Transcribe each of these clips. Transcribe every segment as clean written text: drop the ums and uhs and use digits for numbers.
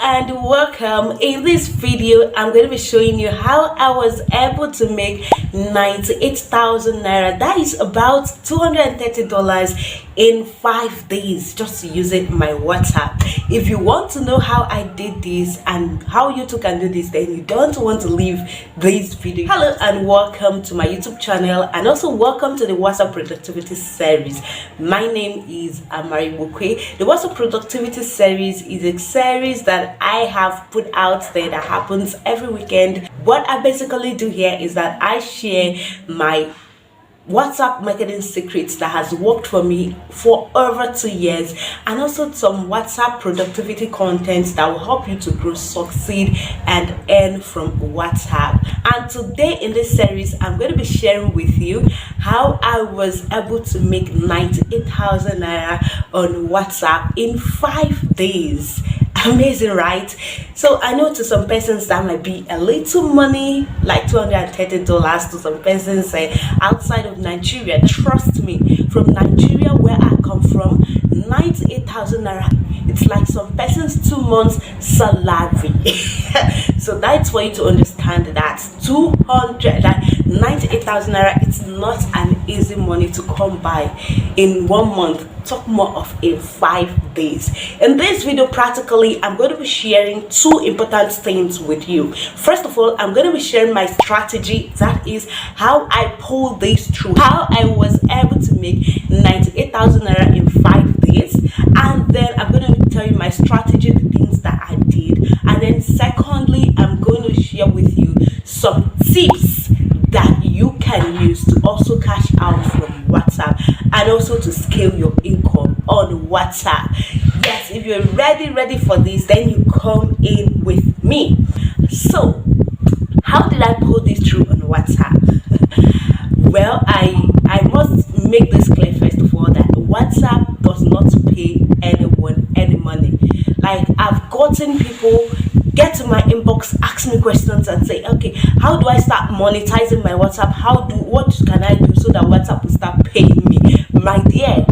and welcome. In this video I'm going to be showing you how I was able to make 98,000 naira, that is about $230 in 5 days, just using my WhatsApp. If you want to know how I did this and how you too can do this, then you don't want to leave this video. Hello and welcome to my YouTube channel, and also welcome to the WhatsApp productivity series. My name is Amara Igbokwe. The WhatsApp productivity series is a series that I have put out there that happens every weekend. What I basically do here is that I share my WhatsApp marketing secrets that has worked for me for over 2 years, and also some WhatsApp productivity content that will help you to grow, succeed, and earn from WhatsApp. And today in this series I'm going to be sharing with you how I was able to make 98,000 naira on WhatsApp in 5 days. Amazing, right? So I know to some persons that might be a little money, like $230 to some persons outside of Nigeria. Trust me, from Nigeria where I come from, 98,000 naira, it's like some persons 2 months salary. So that's for you to understand that 98,000 naira, it's not an easy money to come by in 1 month, talk more of in 5 days. In this video, practically I'm going to be sharing 2 important things with you. First of all, I'm going to be sharing my strategy, that is how I pulled this through, how I was able to make 98,000 naira in 5 days, and then I'm going to tell you my strategy, the things that I did, and then secondly I'm going to share with you some tips that you can use to also cash out from WhatsApp and also to scale your income on WhatsApp. Yes, if you're ready for this, then you come in with me. So how did I pull this through on WhatsApp? Well, I must make this clear first of all that WhatsApp does not pay anyone any money. Like, I've gotten people get to my inbox, ask me questions and say, okay, how do I start monetizing my WhatsApp? What can I do so that WhatsApp will start paying me? My dear,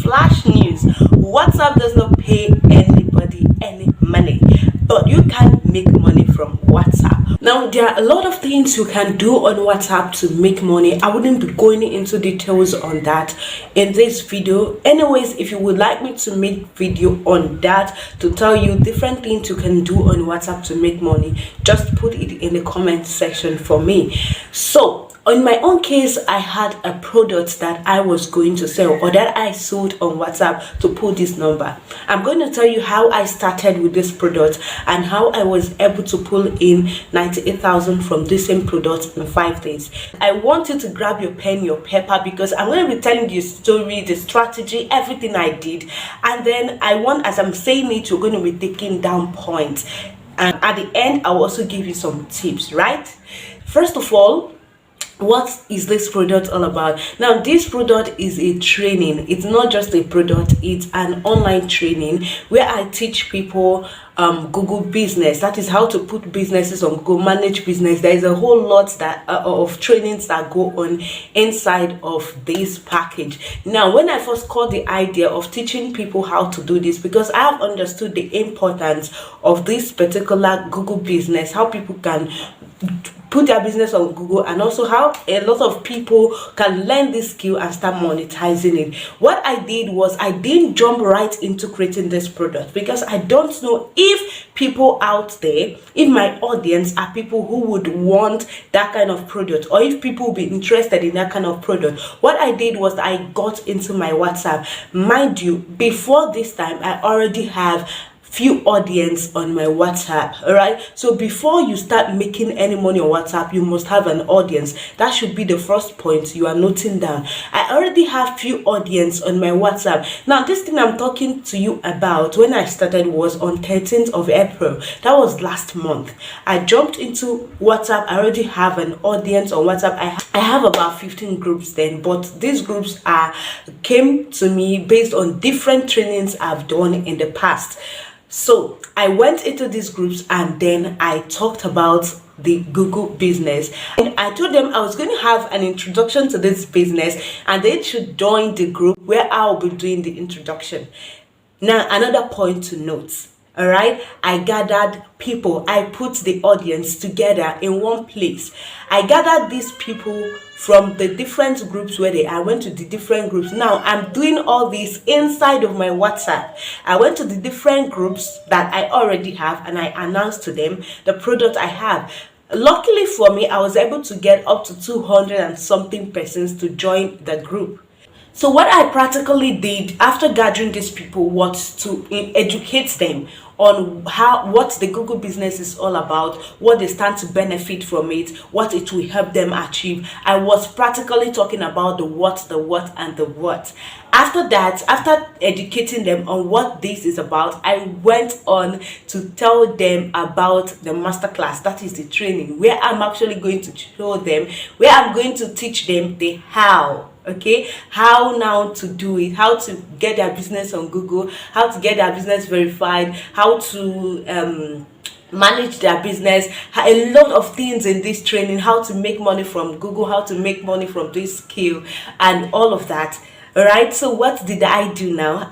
flash news, WhatsApp does not pay anybody any money, but you can make money from WhatsApp. Now, there are a lot of things you can do on WhatsApp to make money. I wouldn't be going into details on that in this video. Anyways, if you would like me to make video on that, to tell you different things you can do on WhatsApp to make money, just put it in the comment section for me. So in my own case, I had a product that I was going to sell, or that I sold on WhatsApp to pull this number. I'm going to tell you how I started with this product and how I was able to pull in 98,000 from this same product in 5 days. I want you to grab your pen, your paper, because I'm going to be telling you the story, the strategy, everything I did. And then I want, as I'm saying it, you're going to be taking down points. And at the end, I'll also give you some tips, right? First of all, what is this product all about? Now, this product is a training. It's not just a product, it's an online training where I teach people Google business. That is how to put businesses on Google, manage business. There is a whole lot that of trainings that go on inside of this package. Now, when I first got the idea of teaching people how to do this, because I have understood the importance of this particular Google business, how people can put their business on Google, and also how a lot of people can learn this skill and start monetizing it. What I did was I didn't jump right into creating this product, because I don't know if people out there in my audience are people who would want that kind of product, or if people will be interested in that kind of product. What I did was I got into my WhatsApp. Mind you, before this time I already have few audience on my WhatsApp. All right, so before you start making any money on WhatsApp, you must have an audience. That should be the first point you are noting down. I already have few audience on my WhatsApp. Now, this thing I'm talking to you about, when I started, was on 13th of April. That was last month. I jumped into WhatsApp. I already have an audience on WhatsApp. I have about 15 groups then, but these groups came to me based on different trainings I've done in the past. So I went into these groups and then I talked about the Google business, and I told them I was going to have an introduction to this business and they should join the group where I'll be doing the introduction. Now, another point to note, All right, I gathered people, I put the audience together in one place. I gathered these people from the different groups where I went to the different groups. Now I'm doing all this inside of my WhatsApp. I went to the different groups that I already have and I announced to them the product I have. Luckily for me, I was able to get up to 200 and something persons to join the group. So what I practically did after gathering these people was to educate them on what the Google business is all about, what they stand to benefit from it, what it will help them achieve. I was practically talking about the what, and the what. After that, after educating them on what this is about, I went on to tell them about the masterclass, that is the training, where I'm actually going to show them, where I'm going to teach them the how. Okay, how now to do it, how to get their business on Google, how to get their business verified, how to manage their business, a lot of things in this training, how to make money from Google, how to make money from this skill, and all of that. All right, so what did I do now?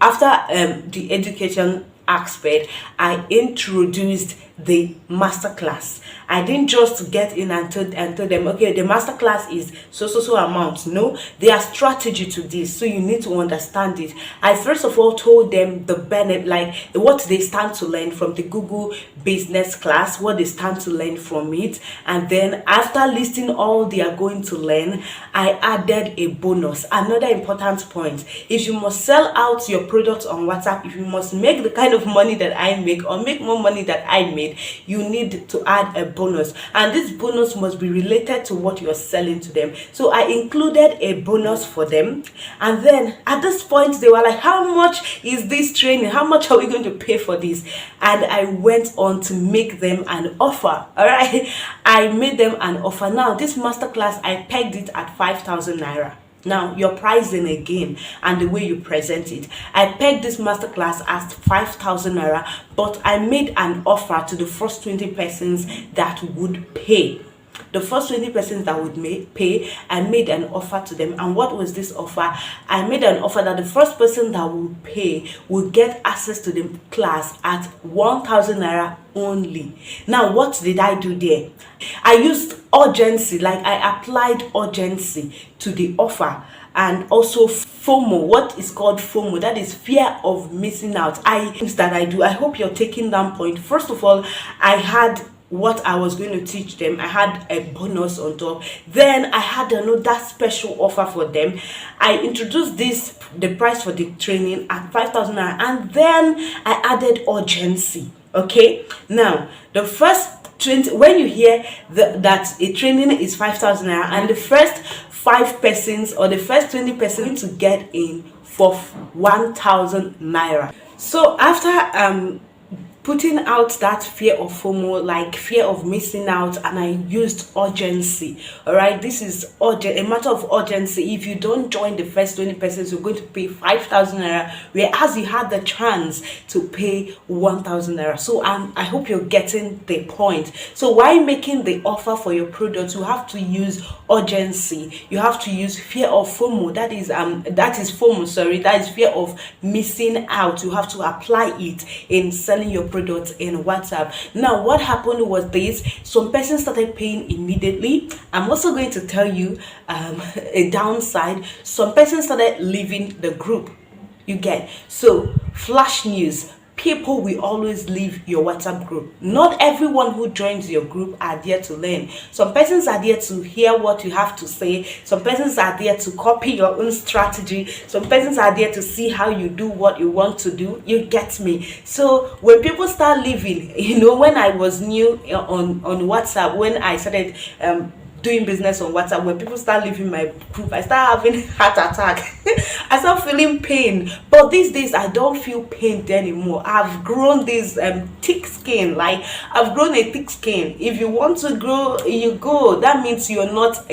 After the education aspect, I introduced the masterclass. I didn't just get in and told them, okay, the masterclass is so amount. No, there are strategy to this, so you need to understand it. I first of all told them the benefit, like what they stand to learn from the Google business class, what they stand to learn from it, and then after listing all they are going to learn, I added a bonus. Another important point: if you must sell out your products on WhatsApp, if you must make the kind of money that I make or make more money that I made, you need to add a bonus, and this bonus must be related to what you're selling to them. So I included a bonus for them, and then at this point they were like, how much is this training, how much are we going to pay for this? And I went on to make them an offer. All right, I made them an offer. Now this masterclass, I pegged it at 5,000 naira. Now your pricing again and the way you present it, I pegged this masterclass as 5,000 naira, but I made an offer to the first 20 persons that would pay. The first 20 persons that would pay, I made an offer to them. And what was this offer? I made an offer that the first person that would pay would get access to the class at 1,000 naira only. Now what did I do there? I used urgency, like I applied urgency to the offer, and also FOMO. What is called FOMO? That is fear of missing out. Things that I do. I hope you're taking that point. First of all, I had what I was going to teach them. I had a bonus on top. Then I had another special offer for them. I introduced the price for the training at 5,000 naira, and then I added urgency. Okay, now the first 20, when you hear that a training is 5,000 naira, and the first 5 persons or the first 20 persons to get in for 1,000 naira. So after putting out that fear of FOMO, like fear of missing out, and I used urgency. All right, this is urgent, a matter of urgency. If you don't join the first 20 persons, you're going to pay 5,000 naira, whereas you had the chance to pay 1,000 naira. So I hope you're getting the point. So while making the offer for your product, you have to use urgency. You have to use fear of FOMO. That is FOMO. Sorry, that is fear of missing out. You have to apply it in selling your products in WhatsApp. Now what happened was this: some persons started paying immediately. I'm also going to tell you a downside. Some persons started leaving the group. You get? So flash news: people will always leave your WhatsApp group. Not everyone who joins your group are there to learn. Some persons are there to hear what you have to say. Some persons are there to copy your own strategy. Some persons are there to see how you do what you want to do. You get me? So when people start leaving, when I was new on WhatsApp, when I started doing business on WhatsApp, when people start leaving my group, I start having heart attack. I start feeling pain. But these days I don't feel pain anymore. I've grown this thick skin. Like I've grown a thick skin. If you want to grow, you go. That means you're not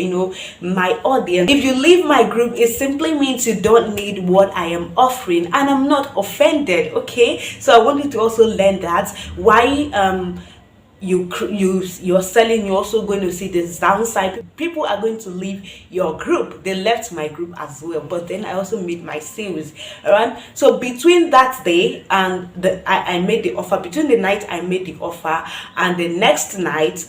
my audience. If you leave my group, it simply means you don't need what I am offering, and I'm not offended. Okay, so I want you to also learn that. Why you're selling, you're also going to see this downside. People are going to leave your group. They left my group as well, but then I also made my sales. All right, so between that day and I made the offer, between the night I made the offer and the next night,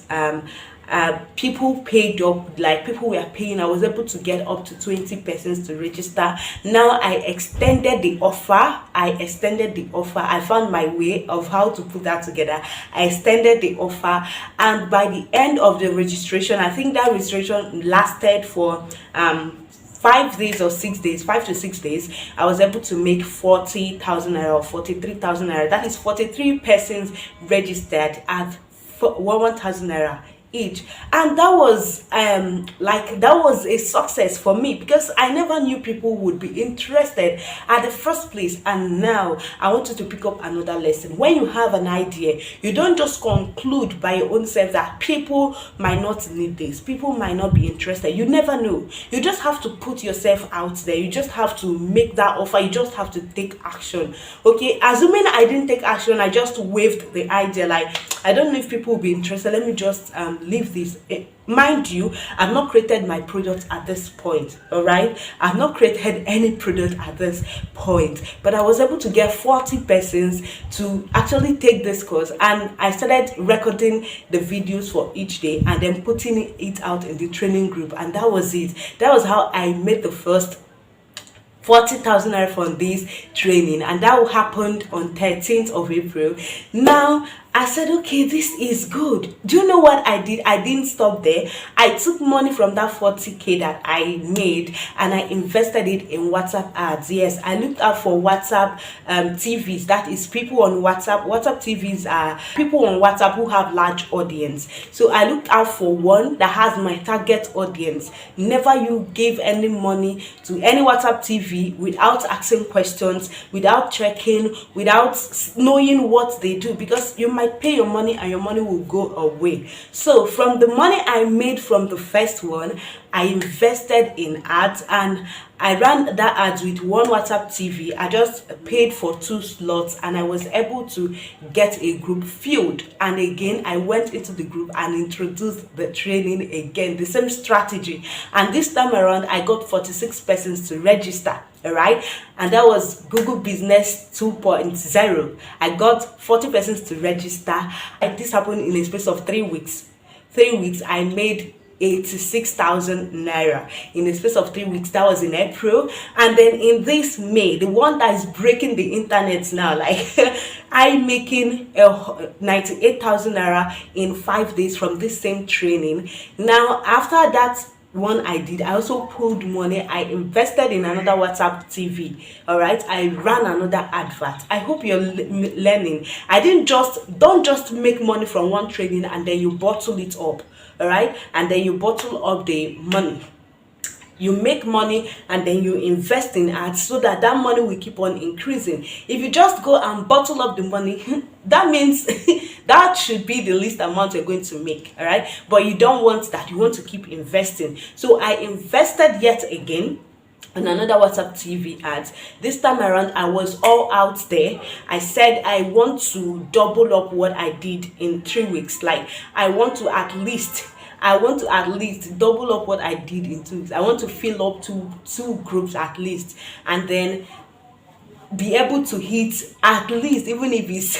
people paid up. Like, people were paying. I was able to get up to 20 persons to register. Now I extended the offer. I found my way of how to put that together. I extended the offer, and by the end of the registration, I think that registration lasted for 5 days or 6 days, 5 to 6 days, I was able to make 40,000 naira or 43,000 naira. That is 43 persons registered at 1,000 naira each. And that was that was a success for me, because I never knew people would be interested at the first place. And now I want you to pick up another lesson. When you have an idea, you don't just conclude by your own self that people might not need this, people might not be interested. You never know. You just have to put yourself out there. You just have to make that offer. You just have to take action. Okay, assuming I didn't take action, I just waved the idea like, I don't know if people will be interested, let me just leave this. Mind you, I've not created my product at this point. All right, I've not created any product at this point, but I was able to get 40 persons to actually take this course, and I started recording the videos for each day and then putting it out in the training group, and that was it. That was how I made the first 40,000 naira from this training, and that happened on 13th of April. Now I said, okay, this is good. Do you know what I did? I didn't stop there. I took money from that 40k that I made and I invested it in WhatsApp ads. Yes, I looked out for WhatsApp TVs. That is, people on WhatsApp. WhatsApp TVs are people on WhatsApp who have large audience. So I looked out for one that has my target audience. Never you give any money to any WhatsApp TV without asking questions, without checking, without knowing what they do, because you might pay your money and your money will go away. So from the money I made from the first one, I invested in ads, and I ran that ads with one WhatsApp TV. I just paid for 2 slots and I was able to get a group filled. And again, I went into the group and introduced the training again, the same strategy. And this time around, I got 46 persons to register. All right, and that was Google Business 2.0. I got 40 persons to register, and this happened in a space of 3 weeks. 3 weeks, I made 86,000 naira in a space of 3 weeks. That was in April. And then in this May, the one that is breaking the internet now, like I'm making 98,000 naira in 5 days from this same training. Now after that one I did, I also pulled money. I invested in another WhatsApp TV. All right, I ran another advert. I hope you're learning. Don't just make money from one training and then you bottle it up. All right, and then you bottle up the money. You make money and then you invest in ads so that that money will keep on increasing. If you just go and bottle up the money, that means that should be the least amount you're going to make. All right, but you don't want that. You want to keep investing. So I invested yet again on another WhatsApp TV ads. This time around, I was all out there. I said I want to double up what I did in 3 weeks. Like, I want to at least double up what I did in 2 weeks. I want to fill up two groups at least, and then be able to hit at least, even if it's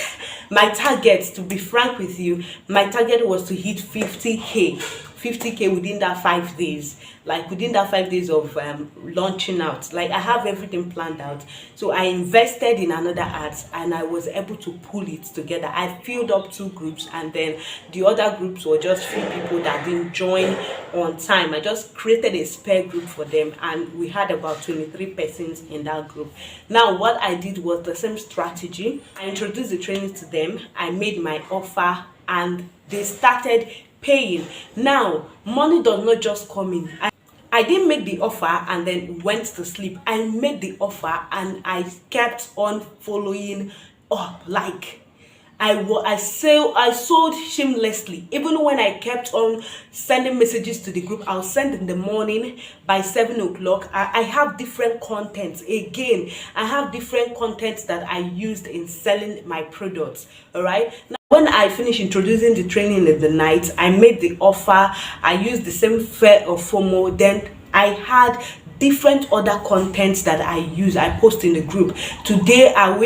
my target, to be frank with you, my target was to hit 50k within that 5 days. Like within that 5 days of launching out, like I have everything planned out. So I invested in another ads and I was able to pull it together. I filled up 2 groups, and then the other groups were just few people that didn't join on time. I just created a spare group for them, and we had about 23 persons in that group. Now what I did was the same strategy. I introduced the training to them. I made my offer and they started paying. Now money does not just come in. I didn't make the offer and then went to sleep. I made the offer and I kept on following up. Like I sold shamelessly. Even when I kept on sending messages to the group, I'll send in the morning by 7 o'clock. I have different contents. Again, I have different contents that I used in selling my products. All right. Now, when I finished introducing the training in the night, I made the offer. I used the same fare of FOMO. Then I had different other contents that I post in the group. Today I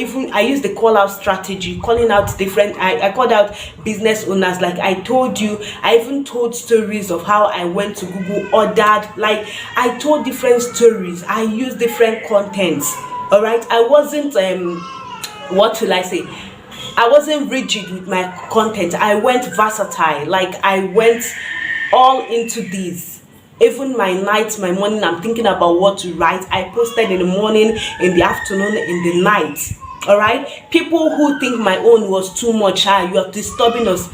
use the call out strategy, calling out different, I called out business owners, like I told you. I even told stories of how I went to Google, ordered, like I told different stories. I used different contents. All right, I wasn't what will I say, I wasn't rigid with my content. I went versatile, like I went all into this. Even my nights, my morning, I'm thinking about what to write. I posted in the morning, in the afternoon, in the night. All right, people who think my own was too much, you are disturbing us,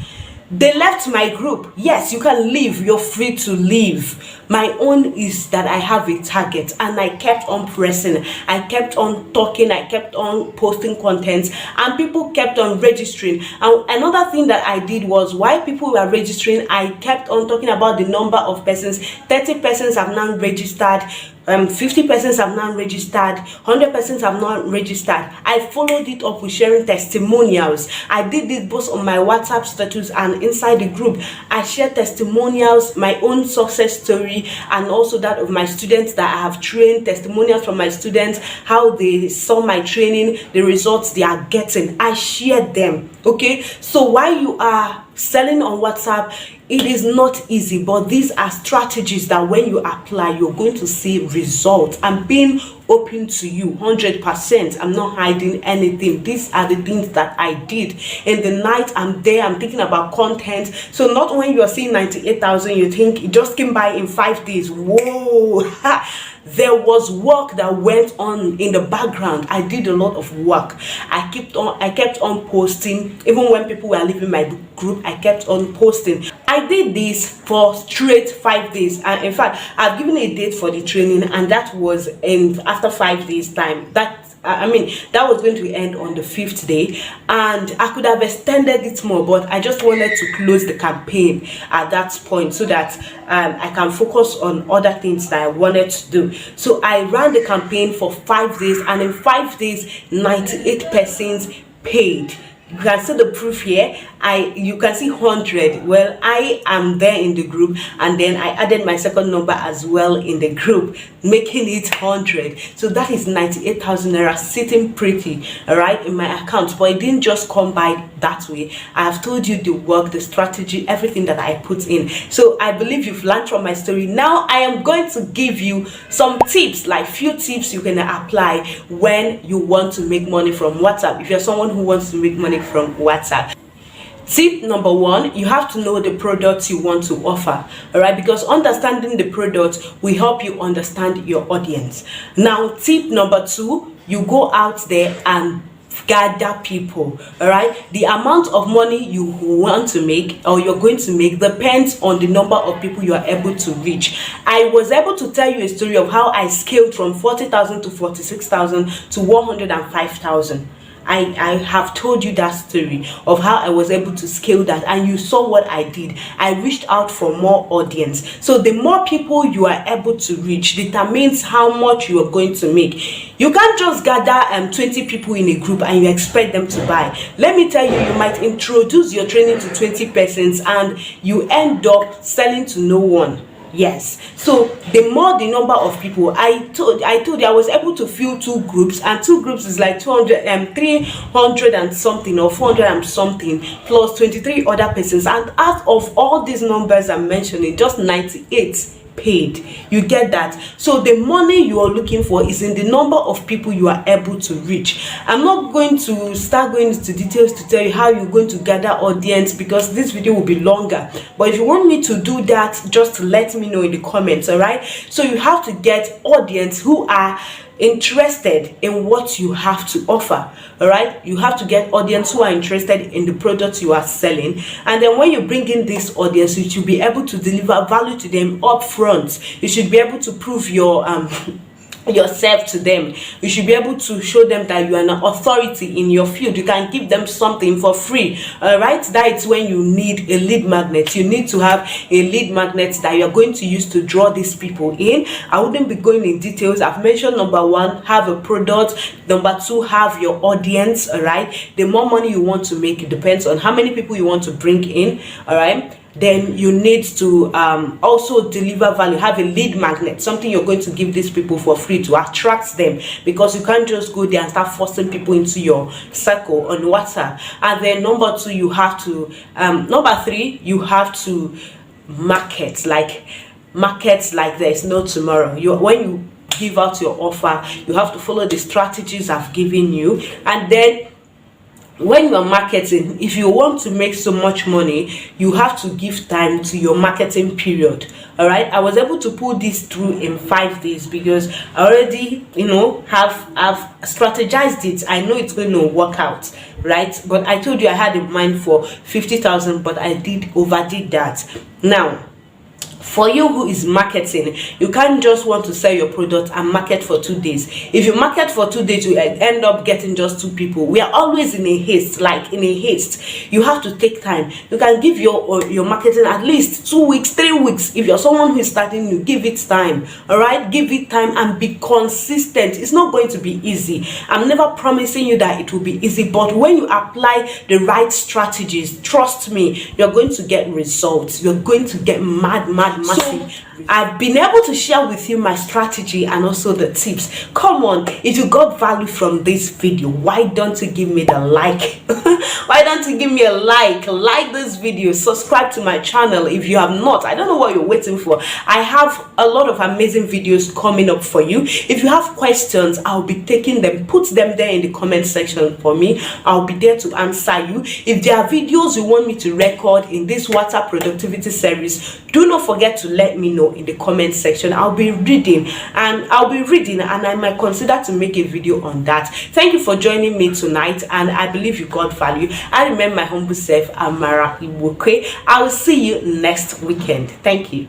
they left my group. Yes, you can leave, you're free to leave. My own is that I have a target, and I kept on pressing, I kept on talking, I kept on posting contents, and people kept on registering. And another thing that I did was, while people were registering, I kept on talking about the number of persons. 30 persons have now registered, 50 persons have now registered, 100 persons have not registered. I followed it up with sharing testimonials. I did this both on my WhatsApp status and inside the group. I shared testimonials, my own success story, and also that of my students that I have trained, testimonials from my students, how they saw my training, the results they are getting. I shared them. Okay, so while you are selling on WhatsApp, it is not easy, but these are strategies that when you apply, you're going to see results. I'm being open to you 100%. I'm not hiding anything. These are the things that I did in the night. I'm there, I'm thinking about content. So not when you're seeing 98,000, you think it just came by in 5 days. Whoa. There was work that went on in the background. I did a lot of work. I kept on posting. Even when people were leaving my group, I kept on posting. I did this for straight 5 days, and in fact I've given a date for the training, and that was after 5 days time. That was going to end on the 5th day, and I could have extended it more, but I just wanted to close the campaign at that point so that I can focus on other things that I wanted to do. So I ran the campaign for 5 days, and in 5 days 98 persons paid. You can see the proof here. You can see 100. Well, I am there in the group, and then I added my second number as well in the group, making it 100. So that is 98,000 naira sitting pretty, all right, in my account. But it didn't just come by that way. I have told you the work, the strategy, everything that I put in. So I believe you've learned from my story. Now I am going to give you some tips, like few tips you can apply when you want to make money from WhatsApp. If you're someone who wants to make money from WhatsApp. Tip number 1, you have to know the products you want to offer, all right, because understanding the product will help you understand your audience. Now tip number 2, you go out there and gather people, all right. The amount of money you want to make or you're going to make depends on the number of people you are able to reach. I was able to tell you a story of how I scaled from 40,000 to 46,000 to 105,000. I have told you that story of how I was able to scale that, and you saw what I did. I reached out for more audience. So the more people you are able to reach determines how much you are going to make. You can't just gather 20 people in a group and you expect them to buy. Let me tell you, you might introduce your training to 20 persons and you end up selling to no one. Yes, so the more the number of people, I told you I was able to fill 2 groups, and 2 groups is like 300 and something or 400 and something plus 23 other persons, and out of all these numbers I'm mentioning, just 98 paid. You get that? So the money you are looking for is in the number of people you are able to reach. I'm not going to start going into details to tell you how you're going to gather audience, because this video will be longer. But if you want me to do that, just let me know in the comments, all right? So you have to get audience who are interested in what you have to offer, all right? You have to get audience who are interested in the products you are selling, and then when you bring in this audience, you should be able to deliver value to them up front. You should be able to prove your yourself to them. You should be able to show them that you are an authority in your field. You can give them something for free. All right, that is when you need a lead magnet. You need to have a lead magnet that you're going to use to draw these people in. I wouldn't be going in details. I've mentioned number one, have a product. Number two, have your audience. All right, the more money you want to make, it depends on how many people you want to bring in. All right, then you need to also deliver value. Have a lead magnet, something you're going to give these people for free to attract them, because you can't just go there and start forcing people into your circle on WhatsApp. And then number two, you have to number three, you have to market like there's no tomorrow. When you give out your offer, you have to follow the strategies I've given you. And then when you are marketing, if you want to make so much money, you have to give time to your marketing period. All right, I was able to pull this through in 5 days because I already, have strategized it. I know it's going to work out, right? But I told you I had in mind for 50,000, but I overdid that. Now, for you who is marketing, you can't just want to sell your product and market for 2 days. If you market for 2 days, you end up getting just 2 people. We are always in a haste. You have to take time. You can give your marketing at least 2 weeks, 3 weeks. If you're someone who is starting, you give it time. All right, give it time and be consistent. It's not going to be easy. I'm never promising you that it will be easy, but when you apply the right strategies, trust me, you're going to get results. You're going to get massive. So I've been able to share with you my strategy and also the tips. Come on, if you got value from this video, why don't you give me the like? Why don't you give me a like this video, subscribe to my channel if you have not. I don't know what you're waiting for. I have a lot of amazing videos coming up for you. If you have questions, I'll be taking them. Put them there in the comment section for me. I'll be there to answer you. If there are videos you want me to record in this WhatsApp productivity series, do not forget to let me know in the comment section. I'll be reading and I might consider to make a video on that. Thank you for joining me tonight, and I believe you got value. I remain my humble self, Amara Igbokwe. I will see you next weekend. Thank you.